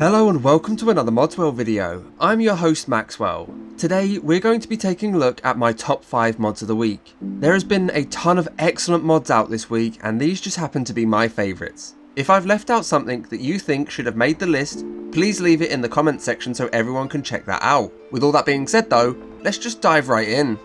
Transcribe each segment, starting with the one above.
Hello and welcome to another Modswell video. I'm your host Maxwell. Today we're going to be taking a look at my top 5 mods of the week. There has been a ton of excellent mods out this week and these just happen to be my favourites. If I've left out something that you think should have made the list, please leave it in the comments section so everyone can check that out. With all that being said though, let's just dive right in.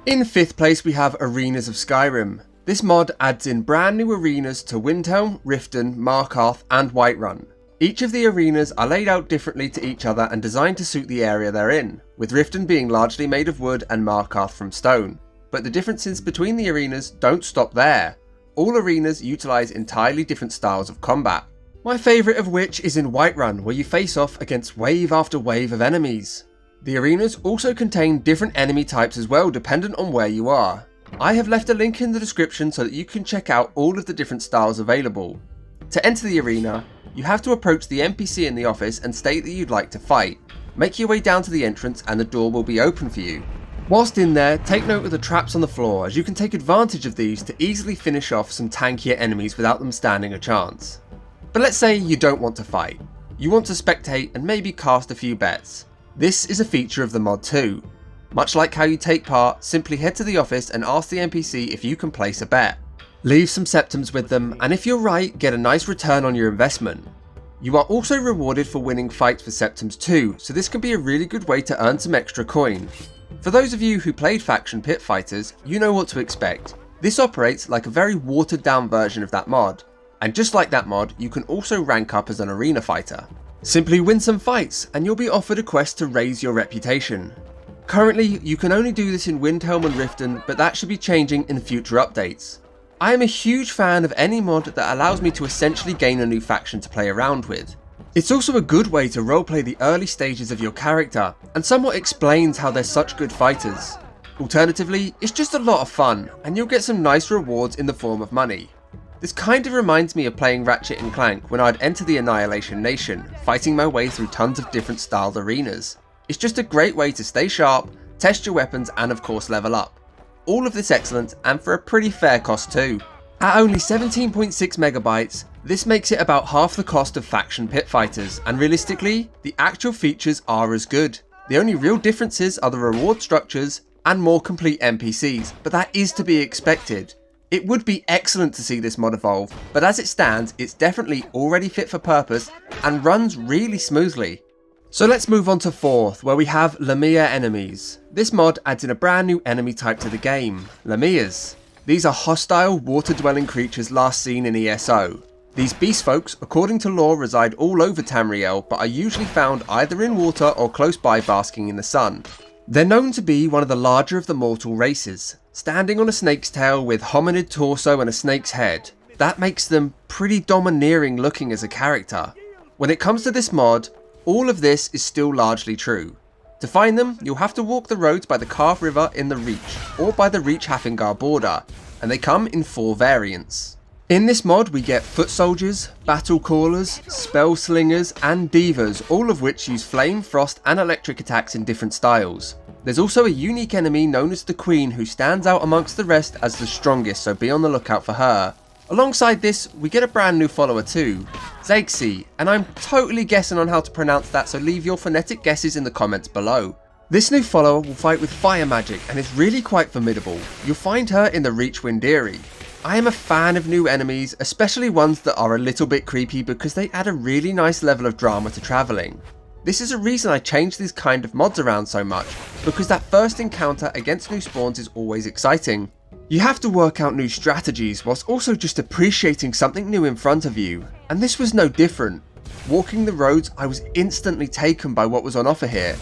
In 5th place we have Arenas of Skyrim. This mod adds in brand new arenas to Windhelm, Riften, Markarth and Whiterun. Each of the arenas are laid out differently to each other and designed to suit the area they're in, with Riften being largely made of wood and Markarth from stone. But the differences between the arenas don't stop there. All arenas utilise entirely different styles of combat. My favourite of which is in Whiterun, where you face off against wave after wave of enemies. The arenas also contain different enemy types as well, dependent on where you are. I have left a link in the description so that you can check out all of the different styles available. To enter the arena, you have to approach the NPC in the office and state that you'd like to fight. Make your way down to the entrance and the door will be open for you. Whilst in there, take note of the traps on the floor, as you can take advantage of these to easily finish off some tankier enemies without them standing a chance. But let's say you don't want to fight. You want to spectate and maybe cast a few bets. This is a feature of the mod too. Much like how you take part, simply head to the office and ask the NPC if you can place a bet. Leave some septims with them, and if you're right, get a nice return on your investment. You are also rewarded for winning fights for septims too, so this can be a really good way to earn some extra coin. For those of you who played Faction Pit Fighters, you know what to expect. This operates like a very watered down version of that mod, and just like that mod, you can also rank up as an arena fighter. Simply win some fights, and you'll be offered a quest to raise your reputation. Currently, you can only do this in Windhelm and Riften, but that should be changing in future updates. I am a huge fan of any mod that allows me to essentially gain a new faction to play around with. It's also a good way to roleplay the early stages of your character, and somewhat explains how they're such good fighters. Alternatively, it's just a lot of fun, and you'll get some nice rewards in the form of money. This kind of reminds me of playing Ratchet & Clank when I'd enter the Annihilation Nation, fighting my way through tons of different styled arenas. It's just a great way to stay sharp, test your weapons and of course level up. All of this excellent and for a pretty fair cost too. At only 17.6 megabytes, this makes it about half the cost of Faction Pit Fighters, and realistically, the actual features are as good. The only real differences are the reward structures and more complete NPCs, but that is to be expected. It would be excellent to see this mod evolve, but as it stands, it's definitely already fit for purpose and runs really smoothly. So let's move on to 4th, where we have LamiaEnemies. This mod adds in a brand new enemy type to the game, Lamias. These are hostile, water-dwelling creatures last seen in ESO. These beast folks, according to lore, reside all over Tamriel, but are usually found either in water or close by basking in the sun. They're known to be one of the larger of the mortal races, standing on a snake's tail with hominid torso and a snake's head. That makes them pretty domineering looking as a character. When it comes to this mod, all of this is still largely true. To find them, you'll have to walk the roads by the Carve River in the Reach, or by the Reach-Hafingar border, and they come in 4 variants. In this mod we get foot soldiers, battle callers, spell slingers and divas, all of which use flame, frost and electric attacks in different styles. There's also a unique enemy known as the Queen who stands out amongst the rest as the strongest, so be on the lookout for her. Alongside this, we get a brand new follower too, Zagsi, and I'm totally guessing on how to pronounce that, so leave your phonetic guesses in the comments below. This new follower will fight with fire magic and is really quite formidable. You'll find her in the Reach Windiri. I am a fan of new enemies, especially ones that are a little bit creepy because they add a really nice level of drama to travelling. This is a reason I change these kind of mods around so much, because that first encounter against new spawns is always exciting. You have to work out new strategies whilst also just appreciating something new in front of you, and this was no different. Walking the roads, I was instantly taken by what was on offer here.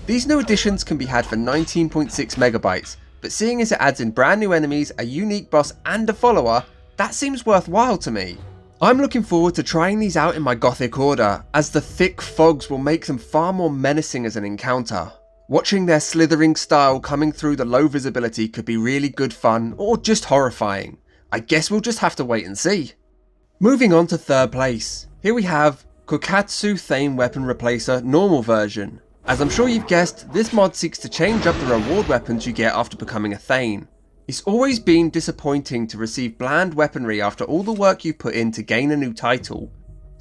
These new additions can be had for 19.6 megabytes, but seeing as it adds in brand new enemies, a unique boss and a follower, that seems worthwhile to me. I'm looking forward to trying these out in my Gothic order, as the thick fogs will make them far more menacing as an encounter. Watching their slithering style coming through the low visibility could be really good fun, or just horrifying. I guess we'll just have to wait and see. Moving on to 3rd place. Here we have Kukatso Thane Weapon Replacer Normal version. As I'm sure you've guessed, this mod seeks to change up the reward weapons you get after becoming a Thane. It's always been disappointing to receive bland weaponry after all the work you've put in to gain a new title.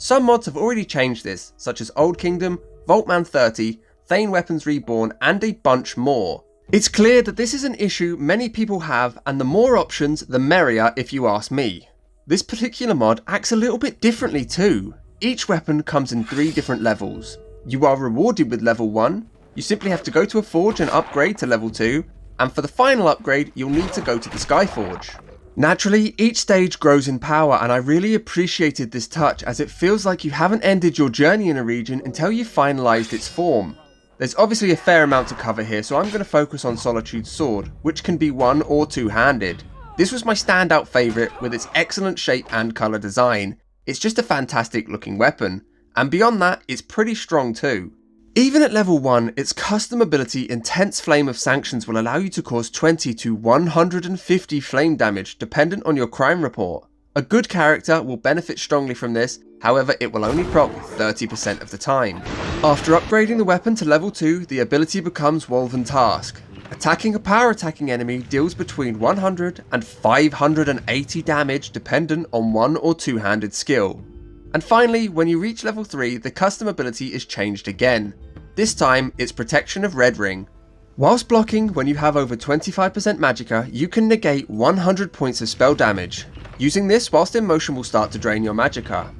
Some mods have already changed this, such as Old Kingdom, Vaultman 30, Thane Weapons Reborn, and a bunch more. It's clear that this is an issue many people have, and the more options, the merrier if you ask me. This particular mod acts a little bit differently too. Each weapon comes in 3 different levels. You are rewarded with level 1, you simply have to go to a forge and upgrade to level 2, and for the final upgrade you'll need to go to the Skyforge. Naturally, each stage grows in power, and I really appreciated this touch as it feels like you haven't ended your journey in a region until you've finalised its form. There's obviously a fair amount to cover here, so I'm going to focus on Solitude's sword, which can be one or two-handed. This was my standout favourite with its excellent shape and colour design. It's just a fantastic looking weapon, and beyond that it's pretty strong too. Even at level 1, its custom ability Intense Flame of Sanctions will allow you to cause 20 to 150 flame damage dependent on your crime report. A good character will benefit strongly from this, however it will only proc 30% of the time. After upgrading the weapon to level 2, the ability becomes Woven Task. Attacking a power attacking enemy deals between 100 and 580 damage dependent on one or two-handed skill. And finally, when you reach level 3, the custom ability is changed again. This time, it's Protection of Red Ring. Whilst blocking, when you have over 25% magicka, you can negate 100 points of spell damage. Using this whilst in motion will start to drain your magicka.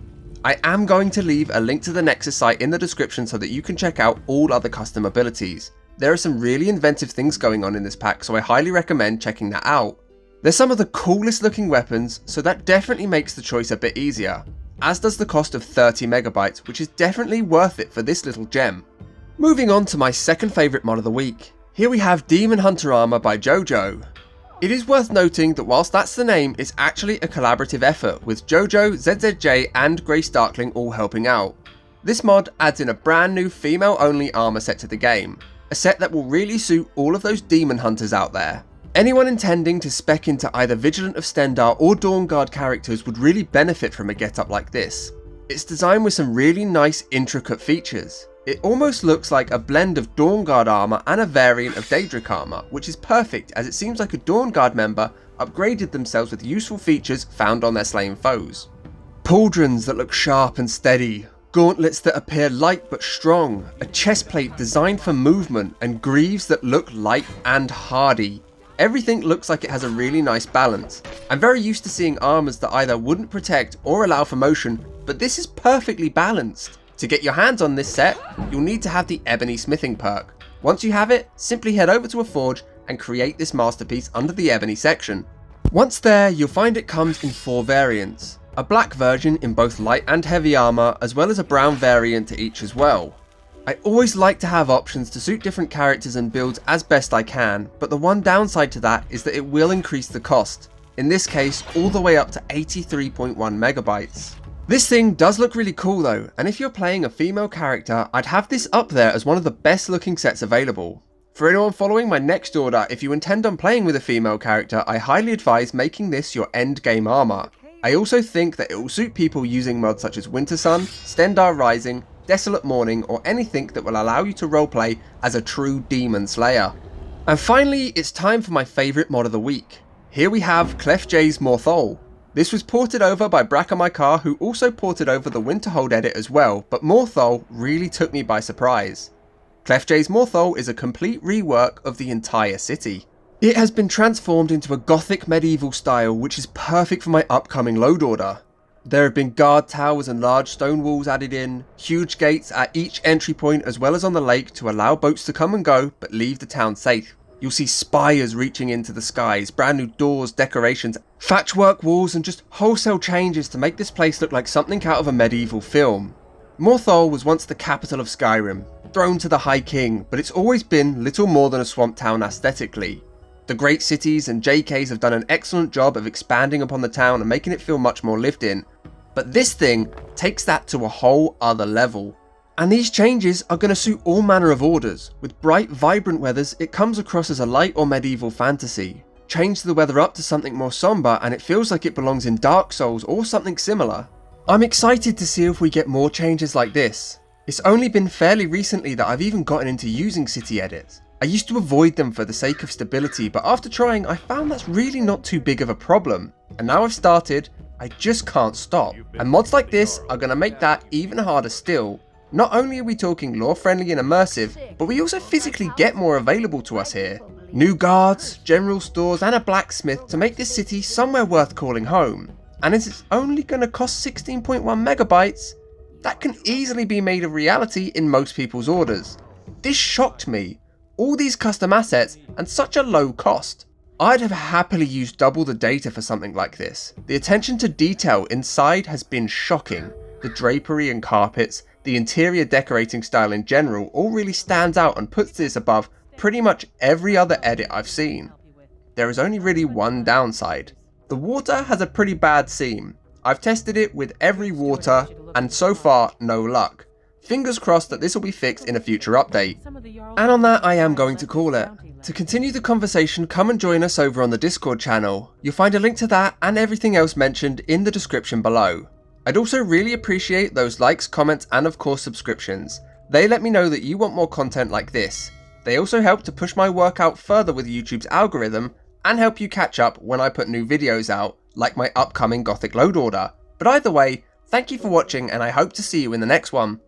I am going to leave a link to the Nexus site in the description so that you can check out all other custom abilities. There are some really inventive things going on in this pack, so I highly recommend checking that out. They're some of the coolest looking weapons, so that definitely makes the choice a bit easier. As does the cost of 30 megabytes, which is definitely worth it for this little gem. Moving on to my second favourite mod of the week. Here we have Demon Hunter Armour by Jojjo. It is worth noting that whilst that's the name, it's actually a collaborative effort, with Jojjo, ZZJ and Grey Starkling all helping out. This mod adds in a brand new female only armour set to the game, a set that will really suit all of those demon hunters out there. Anyone intending to spec into either Vigilant of Stendarr or Dawnguard characters would really benefit from a getup like this. It's designed with some really nice intricate features. It almost looks like a blend of Dawnguard armour and a variant of Daedric armour, which is perfect as it seems like a Dawnguard member upgraded themselves with useful features found on their slain foes. Pauldrons that look sharp and steady, gauntlets that appear light but strong, a chestplate designed for movement, and greaves that look light and hardy. Everything looks like it has a really nice balance. I'm very used to seeing armours that either wouldn't protect or allow for motion, but this is perfectly balanced. To get your hands on this set, you'll need to have the Ebony Smithing perk. Once you have it, simply head over to a forge and create this masterpiece under the Ebony section. Once there, you'll find it comes in 4 variants. A black version in both light and heavy armour, as well as a brown variant to each as well. I always like to have options to suit different characters and builds as best I can, but the one downside to that is that it will increase the cost. In this case, all the way up to 83.1 megabytes. This thing does look really cool though, and if you're playing a female character, I'd have this up there as one of the best looking sets available. For anyone following my next order, if you intend on playing with a female character, I highly advise making this your end game armour. I also think that it will suit people using mods such as Winter Sun, Stendarr Rising, Desolate Morning, or anything that will allow you to roleplay as a true demon slayer. And finally, it's time for my favourite mod of the week. Here we have ClefJ's Morthal. This was ported over by Brakamykar, who also ported over the Winterhold edit as well, but Morthal really took me by surprise. ClefJ's Morthal is a complete rework of the entire city. It has been transformed into a gothic medieval style, which is perfect for my upcoming load order. There have been guard towers and large stone walls added in, huge gates at each entry point as well as on the lake to allow boats to come and go but leave the town safe. You'll see spires reaching into the skies, brand new doors, decorations, thatchwork walls, and just wholesale changes to make this place look like something out of a medieval film. Morthal was once the capital of Skyrim, throne to the High King, but it's always been little more than a swamp town aesthetically. The great cities and JKs have done an excellent job of expanding upon the town and making it feel much more lived in, but this thing takes that to a whole other level. And these changes are going to suit all manner of orders. With bright, vibrant weathers, it comes across as a light or medieval fantasy. Change the weather up to something more somber and it feels like it belongs in Dark Souls or something similar. I'm excited to see if we get more changes like this. It's only been fairly recently that I've even gotten into using city edits. I used to avoid them for the sake of stability, but after trying I found that's really not too big of a problem. And now I've started, I just can't stop. And mods like this are going to make that even harder still. Not only are we talking lore friendly and immersive, but we also physically get more available to us here. New guards, general stores and a blacksmith to make this city somewhere worth calling home. And as it's only going to cost 16.1 megabytes, that can easily be made a reality in most people's orders. This shocked me. All these custom assets and such a low cost. I'd have happily used double the data for something like this. The attention to detail inside has been shocking. The drapery and carpets, the interior decorating style in general all really stands out and puts this above pretty much every other edit I've seen. There is only really one downside. The water has a pretty bad seam. I've tested it with every water and so far no luck. Fingers crossed that this will be fixed in a future update. And on that I am going to call it. To continue the conversation, come and join us over on the Discord channel. You'll find a link to that and everything else mentioned in the description below. I'd also really appreciate those likes, comments and of course subscriptions. They let me know that you want more content like this. They also help to push my work out further with YouTube's algorithm and help you catch up when I put new videos out, like my upcoming Gothic load order. But either way, thank you for watching and I hope to see you in the next one.